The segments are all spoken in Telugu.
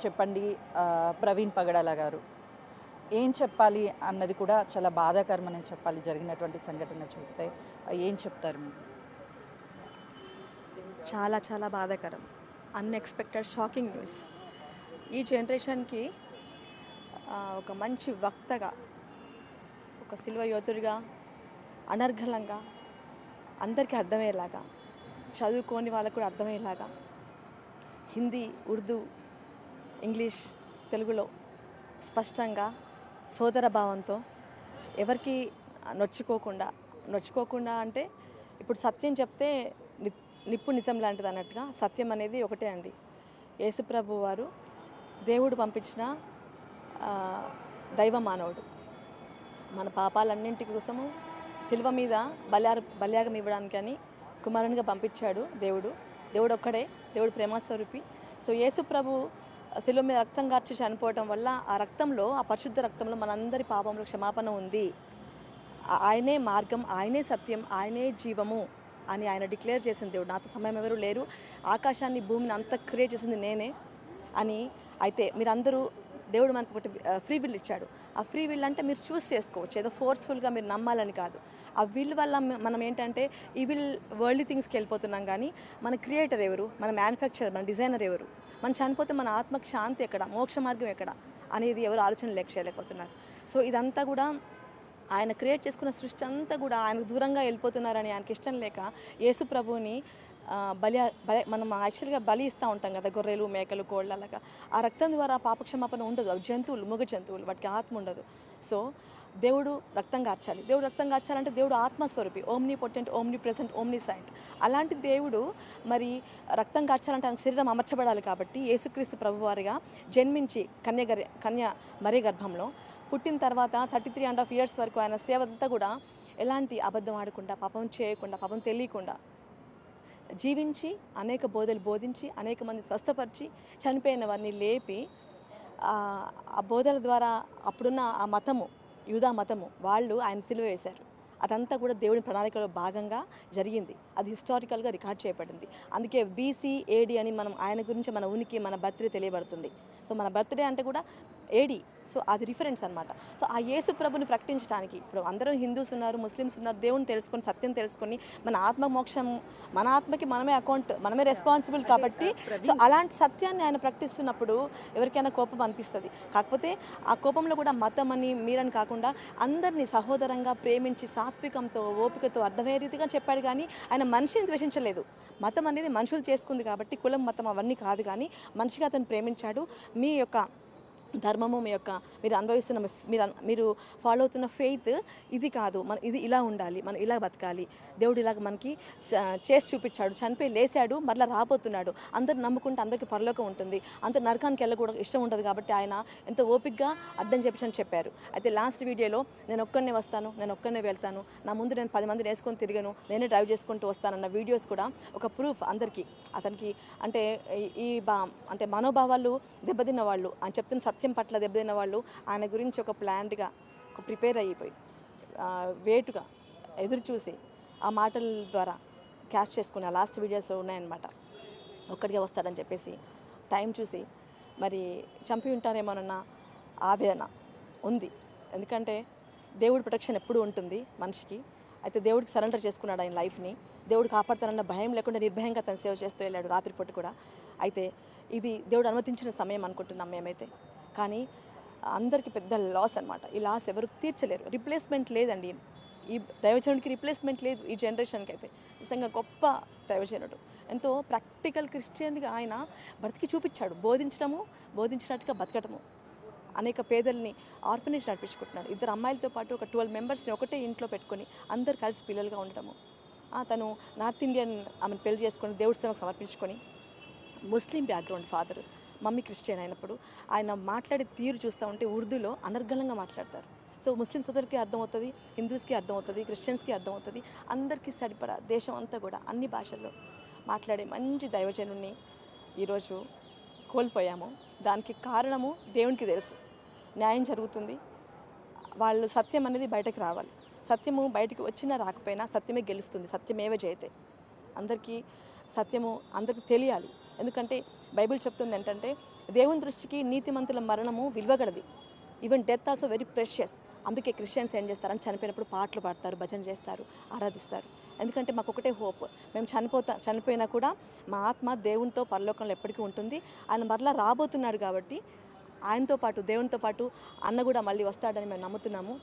చెప్పండి ప్రవీణ్ పగడాల గారు. ఏం చెప్పాలి అన్నది కూడా చాలా బాధాకరమనే చెప్పాలి. జరిగినటువంటి సంఘటన చూస్తే ఏం చెప్తారు మీరు? చాలా చాలా బాధాకరం. Unexpected shocking news. ఈ జనరేషన్కి ఒక మంచి వక్తగా, ఒక సిల్వ యోధుడిగా, అనర్గళంగా, అందరికీ అర్థమయ్యేలాగా, చదువుకోని వాళ్ళకు కూడా అర్థమయ్యేలాగా హిందీ, ఉర్దూ, ఇంగ్లీష్, తెలుగులో స్పష్టంగా సోదర భావంతో ఎవరికి నొచ్చుకోకుండా అంటే ఇప్పుడు సత్యం చెప్తే నిప్పు నిజం లాంటిది అన్నట్టుగా సత్యం అనేది ఒకటే అండి. యేసుప్రభు వారు దేవుడు పంపించిన దైవ మానవుడు. మన పాపాలన్నింటి కోసము శిల్వ మీద బల్యాగం ఇవ్వడానికని కుమారునిగా పంపించాడు దేవుడు ఒక్కడే, దేవుడు ప్రేమస్వరూపి. సో యేసుప్రభు శిలువ మీద రక్తం కార్చి చనిపోవటం వల్ల ఆ రక్తంలో, ఆ పరిశుద్ధ రక్తంలో మనందరి పాపంలో క్షమాపణ ఉంది. ఆయనే మార్గం, ఆయనే సత్యం, ఆయనే జీవము అని ఆయన డిక్లేర్ చేసిన దేవుడు. నాతో సమయం ఎవరు లేరు, ఆకాశాన్ని భూమిని అంతా క్రియేట్ చేసింది నేనే అని. అయితే మీరందరూ, దేవుడు మనకు ఒకటి ఫ్రీ విల్ ఇచ్చాడు. ఆ ఫ్రీ విల్ అంటే మీరు చూస్ చేసుకోవచ్చు, ఏదో ఫోర్స్ఫుల్గా మీరు నమ్మాలని కాదు. ఆ విల్ వల్ల మనం ఏంటంటే ఈ విల్ వరల్డ్లీ థింగ్స్కి వెళ్ళిపోతున్నాం. కానీ మన క్రియేటర్ ఎవరు, మన మ్యానుఫ్యాక్చరర్, మన డిజైనర్ ఎవరు, మనం చనిపోతే మన ఆత్మకు శాంతి ఎక్కడ, మోక్ష మార్గం ఎక్కడ అనేది ఎవరు ఆలోచన చేయలేకపోతున్నారు. సో ఇదంతా కూడా ఆయన క్రియేట్ చేసుకున్న సృష్టి అంతా కూడా ఆయనకు దూరంగా వెళ్ళిపోతున్నారని ఆయనకి ఇష్టం లేక యేసు ప్రభువుని మనం యాక్చువల్గా బలి ఇస్తూ ఉంటాం కదా, గొర్రెలు, మేకలు, కోళ్ళు. అలాగా ఆ రక్తం ద్వారా పాపక్షమాపణ ఉండదు. అవి జంతువులు, మూగ జంతువులు, వాటికి ఆత్మ ఉండదు. సో దేవుడు రక్తం కార్చాలి. దేవుడు రక్తం కార్చాలంటే దేవుడు ఆత్మస్వరూపి, omnipotent, omnipresent, omniscient. అలాంటి దేవుడు మరి రక్తం కార్చాలంటే ఆయన శరీరం అమర్చబడాలి. కాబట్టి యేసుక్రీస్తు ప్రభువారిగా జన్మించి కన్య మరీ గర్భంలో పుట్టిన తర్వాత 33.5 years వరకు ఆయన సేవ అంతా కూడా ఎలాంటి అబద్ధం ఆడకుండా, పాపం చేయకుండా, పాపం తెలియకుండా జీవించి అనేక బోధలు బోధించి అనేక మంది స్వస్థపరిచి చనిపోయిన వారిని లేపి ఆ బోధల ద్వారా అప్పుడున్న ఆ మతము, యూదా మతము, వాళ్ళు ఆయన సిలువ వేశారు. అదంతా కూడా దేవుని ప్రణాళికలో భాగంగా జరిగింది. అది హిస్టారికల్గా రికార్డ్ చేయబడింది. అందుకే BC AD అని మనం ఆయన గురించి మన ఉనికి, మన బర్త్డే తెలియబడుతుంది. సో మన బర్త్డే అంటే కూడా AD. సో అది రిఫరెన్స్ అనమాట. సో ఆ యేసు ప్రభుని ప్రకటించడానికి ఇప్పుడు అందరూ హిందూస్ ఉన్నారు, ముస్లిమ్స్ ఉన్నారు. దేవుని తెలుసుకొని, సత్యం తెలుసుకొని, మన ఆత్మ మోక్షం, మన ఆత్మకి మనమే రెస్పాన్సిబుల్. కాబట్టి సో అలాంటి సత్యాన్ని ఆయన ప్రకటిస్తున్నప్పుడు ఎవరికైనా కోపం అనిపిస్తుంది. కాకపోతే ఆ కోపంలో కూడా మతం అని, మీరని కాకుండా అందరినీ సహోదరంగా ప్రేమించి సాత్వికంతో, ఓపికతో అర్థమయ్యే రీతిగా చెప్పాడు. కానీ ఆయన మనిషిని ద్వేషించలేదు. మతం అనేది మనుషులు చేసుకుంది కాబట్టి కులం, మతం అవన్నీ కాదు. కానీ మనిషిగా అతను ప్రేమించాడు. మీ యొక్క ధర్మము, మీ యొక్క మీరు అనుభవిస్తున్న, మీరు ఫాలో అవుతున్న ఫెయిత్ ఇది కాదు, ఇది ఇలా ఉండాలి, మనం ఇలా బతకాలి. దేవుడు ఇలాగ మనకి చేసి చూపించాడు, చనిపోయి లేచాడు, మరలా రాబోతున్నాడు. అందరు నమ్ముకుంటే అందరికీ పరలోకం ఉంటుంది, అందరు నరకానికి వెళ్ళకూడదు, ఇష్టం ఉంటుంది. కాబట్టి ఆయన ఎంతో ఓపికగా అర్థం చేపించని చెప్పారు. అయితే లాస్ట్ వీడియోలో నేను ఒక్కనే వస్తాను, నేను ఒక్కనే వెళ్తాను, నా ముందు నేను 10 మందిని వేసుకొని తిరిగాను, నేనే డ్రైవ్ చేసుకుంటూ వస్తానన్న వీడియోస్ కూడా ఒక ప్రూఫ్ అందరికీ. అతనికి అంటే అంటే మనోభావాలు దెబ్బతిన్న వాళ్ళు, ఆయన చెప్తున్న సత్యం పట్ల దెబ్బతిన్న వాళ్ళు ఆయన గురించి ఒక ప్లాన్డ్గా, ఒక ప్రిపేర్ అయిపోయి వేటుగా ఎదురు చూసి ఆ మాటల ద్వారా క్యాష్ చేసుకుని ఆ లాస్ట్ వీడియోస్లో ఉన్నాయన్నమాట. ఒక్కడిగా వస్తాడని చెప్పేసి టైం చూసి మరి చంపి ఉంటారేమోనన్న ఆవేదన ఉంది. ఎందుకంటే దేవుడి ప్రొటెక్షన్ ఎప్పుడూ ఉంటుంది మనిషికి. అయితే దేవుడికి సరెండర్ చేసుకున్నాడు ఆయన లైఫ్ని. దేవుడు కాపాడుతానన్న భయం లేకుండా నిర్భయంగా తను సేవ చేస్తూ వెళ్ళాడు రాత్రిపూట కూడా. అయితే ఇది దేవుడు అనుమతించిన సమయం అనుకుంటున్నాం మేమైతే. కానీ అందరికీ పెద్ద లాస్ అనమాట. ఈ లాస్ ఎవరు తీర్చలేరు. రిప్లేస్మెంట్ లేదండి. ఈ దైవజనుడికి రిప్లేస్మెంట్ లేదు ఈ జనరేషన్కి. అయితే నిజంగా గొప్ప దైవజనుడు. ఎంతో ప్రాక్టికల్ క్రిస్టియన్గా ఆయన బ్రతికి చూపించాడు. బోధించినట్టుగా బతకటము. అనేక పేదల్ని ఆర్ఫనేజ్ నడిపించుకుంటున్నాడు. 2 అమ్మాయిలతో పాటు ఒక 12 మెంబర్స్ని ఒకటే ఇంట్లో పెట్టుకొని అందరు కలిసి పిల్లలుగా ఉండటము. తను నార్త్ ఇండియన్ ఆమెను పెళ్లి చేసుకొని దేవుడి సేవకు సమర్పించుకొని, ముస్లిం బ్యాక్గ్రౌండ్ ఫాదర్, మమ్మీ క్రిస్టియన్ అయినప్పుడు ఆయన మాట్లాడే తీరు చూస్తూ ఉంటే ఉర్దూలో అనర్గళంగా మాట్లాడతారు. సో ముస్లిం సోదరికి అర్థమవుతుంది, హిందూస్కి అర్థమవుతుంది, క్రిస్టియన్స్కి అర్థమవుతుంది. అందరికీ సరిపడా దేశం అంతా కూడా అన్ని భాషల్లో మాట్లాడే మంచి దైవజనుని ఈరోజు కోల్పోయాము. దానికి కారణము దేవునికి తెలుసు. న్యాయం జరుగుతుంది, వాళ్ళు సత్యం అనేది బయటకు రావాలి. సత్యము బయటకు వచ్చినా రాకపోయినా సత్యమే గెలుస్తుంది. సత్యమేవ జయతే. అందరికీ సత్యము అందరికీ తెలియాలి. ఎందుకంటే బైబిల్ చెప్తుంది ఏంటంటే దేవుని దృష్టికి నీతిమంతుల మరణము విలువగలది. Even death also very precious. అందుకే క్రిస్టియన్స్ ఏం చేస్తారని చనిపోయినప్పుడు పాటలు పాడతారు, భజన చేస్తారు, ఆరాధిస్తారు. ఎందుకంటే మాకు ఒకటే హోప్, మేము చనిపోయినా కూడా మా ఆత్మ దేవునితో పరలోకంలో ఎప్పటికీ ఉంటుంది. ఆయన మరలా రాబోతున్నాడు కాబట్టి ఆయనతో పాటు దేవునితో పాటు అన్న కూడా మళ్ళీ వస్తాడని మేము నమ్ముతున్నాము.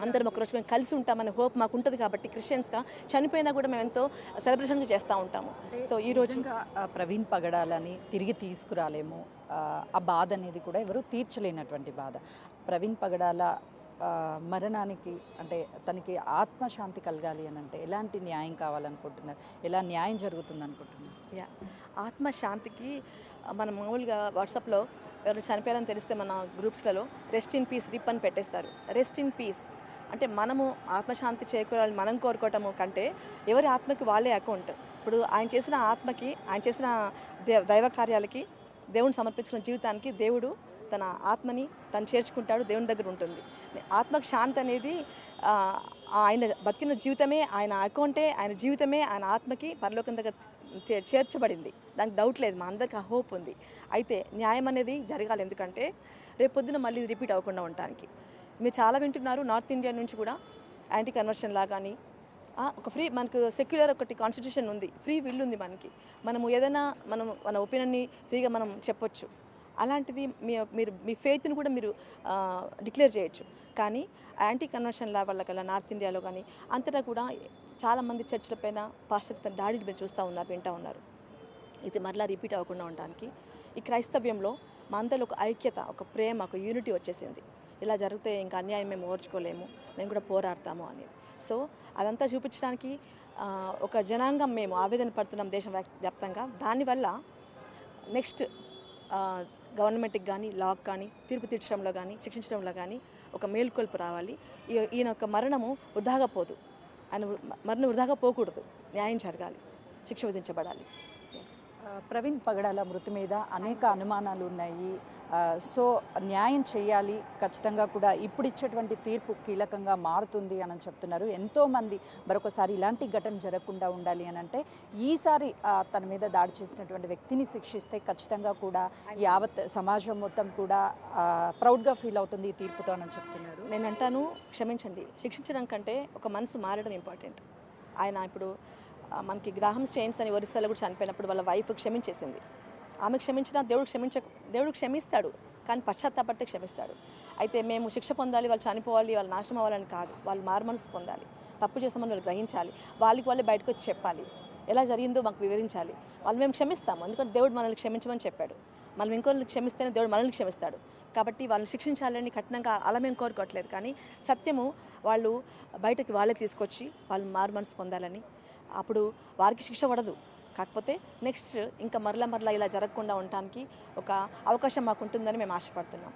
అందరం ఒకరోజు మేము కలిసి ఉంటామనే హోప్ మాకు ఉంటుంది కాబట్టి క్రిస్టియన్స్గా చనిపోయినా కూడా మేము ఎంతో సెలబ్రేషన్గా చేస్తూ ఉంటాము. సో ఈరోజు ప్రవీణ్ పగడాలని తిరిగి తీసుకురాలేము, ఆ బాధ అనేది కూడా ఎవరు తీర్చలేనటువంటి బాధ. ప్రవీణ్ పగడాల మరణానికి అంటే తనకి ఆత్మశాంతి కలగాలి అని అంటే ఎలాంటి న్యాయం కావాలనుకుంటున్నారు, ఎలా న్యాయం జరుగుతుంది అనుకుంటున్నారు? ఆత్మశాంతికి మనం మామూలుగా వాట్సాప్లో ఎవరు చనిపోయారని తెలిస్తే మన గ్రూప్స్లలో రెస్ట్ ఇన్ పీస్ రిప్ అని పెట్టేస్తారు. రెస్ట్ ఇన్ పీస్ అంటే మనము ఆత్మశాంతి చేకూరాలని మనం కోరుకోవటము కంటే ఎవరి ఆత్మకి వాళ్ళే అకౌంట్. ఇప్పుడు ఆయన చేసిన ఆత్మకి, ఆయన చేసిన దైవ కార్యాలకి, దేవుని సమర్పించుకున్న జీవితానికి దేవుడు తన ఆత్మని తను చేర్చుకుంటాడు, దేవుని దగ్గర ఉంటుంది. ఆత్మకు శాంతి అనేది ఆయన బతికిన జీవితమే, ఆయన అకౌంటే, ఆయన జీవితమే ఆయన ఆత్మకి పరలోకం దగ్గర చేర్చబడింది. దానికి డౌట్ లేదు, మా అందరికి ఆ హోప్ ఉంది. అయితే న్యాయం అనేది జరగాలి, ఎందుకంటే రేపొద్దున మళ్ళీ రిపీట్ అవ్వకుండా ఉండటానికి. మీరు చాలా వింటున్నారు, నార్త్ ఇండియా నుంచి కూడా యాంటీ కన్వర్షన్ లా కానీ ఒక ఫ్రీ, మనకు సెక్యులర్ ఒకటి కాన్స్టిట్యూషన్ ఉంది, ఫ్రీ విల్ ఉంది మనకి. మనము ఏదైనా మన ఒపీనియన్ని ఫ్రీగా మనం చెప్పొచ్చు. అలాంటిది మీరు మీ ఫెయిత్ని కూడా మీరు డిక్లేర్ చేయొచ్చు. కానీ యాంటీ కన్వర్షన్ లా వల్ల కల్లా నార్త్ ఇండియాలో కానీ అంతటా కూడా చాలామంది చర్చిల పైన, పాస్టర్స్ పైన దాడిని మీరు చూస్తూ ఉన్నారు, వింటూ ఉన్నారు. ఇది మరలా రిపీట్ అవ్వకుండా ఉండడానికి ఈ క్రైస్తవ్యంలో మా అందరిలో ఒక ఐక్యత, ఒక ప్రేమ, ఒక యూనిటీ వచ్చేసింది. ఇలా జరిగితే ఇంకా అన్యాయం మేము ఓర్చుకోలేము, మేము కూడా పోరాడతాము అనేది. సో అదంతా చూపించడానికి ఒక జనాంగం మేము ఆవేదన పడుతున్నాం దేశం వ్యాప్తంగా. దానివల్ల నెక్స్ట్ గవర్నమెంట్కి కానీ, లాకి కానీ, తీర్పు తీర్చడంలో కానీ, శిక్షించడంలో కానీ ఒక మేల్కొల్పు రావాలి. ఈయన యొక్క మరణము వృధాగా పోదు, ఆయన మరణం వృధాగా పోకూడదు, న్యాయం జరగాలి, శిక్ష విధించబడాలి. ప్రవీణ్ పగడాల మృతి మీద అనేక అనుమానాలు ఉన్నాయి. సో న్యాయం చేయాలి, ఖచ్చితంగా కూడా ఇప్పుడు ఇచ్చేటువంటి తీర్పు కీలకంగా మారుతుంది అని చెప్తున్నారు ఎంతోమంది. మరొకసారి ఇలాంటి ఘటన జరగకుండా ఉండాలి అని అంటే ఈసారి తన మీద దాడి చేసినటువంటి వ్యక్తిని శిక్షిస్తే ఖచ్చితంగా కూడా యావత్ సమాజం మొత్తం కూడా ప్రౌడ్గా ఫీల్ అవుతుంది ఈ తీర్పుతో అని చెప్తున్నారు. నేను అంటాను, క్షమించండి, శిక్షించడం కంటే ఒక మనసు మారడం ఇంపార్టెంట్. ఆయన ఇప్పుడు మనకి గ్రాహం స్టెయిన్స్ అని ఒరిస్సాలో కూడా చనిపోయినప్పుడు వాళ్ళ వైఫ్ క్షమించేసింది. ఆమె క్షమించినా దేవుడు క్షమిస్తాడు, కానీ పశ్చాత్తాపడితే క్షమిస్తాడు. అయితే మేము శిక్ష పొందాలి, వాళ్ళు చనిపోవాలి, వాళ్ళు నాశనం అవ్వాలని కాదు, వాళ్ళు మారుమనసు పొందాలి, తప్పు చేస్తామని వాళ్ళు గ్రహించాలి, వాళ్ళే బయటకు వచ్చి చెప్పాలి, ఎలా జరిగిందో మాకు వివరించాలి. వాళ్ళు మేము క్షమిస్తాము, ఎందుకంటే దేవుడు మనల్ని క్షమించమని చెప్పాడు. మనం ఇంకోళ్ళని క్షమిస్తేనే దేవుడు మనల్ని క్షమిస్తాడు. కాబట్టి వాళ్ళని శిక్షించాలని కఠినంగా అలా మేము కోరుకోవట్లేదు, కానీ సత్యము వాళ్ళు బయటకి వాళ్ళే తీసుకొచ్చి వాళ్ళు మారుమనసు పొందాలని. అప్పుడు వారికి శిక్ష పడదు, కాకపోతే నెక్స్ట్ ఇంకా మరలా ఇలా జరగకుండా ఉండటానికి ఒక అవకాశం మాకు ఉంటుందని మేము ఆశపడుతున్నాం.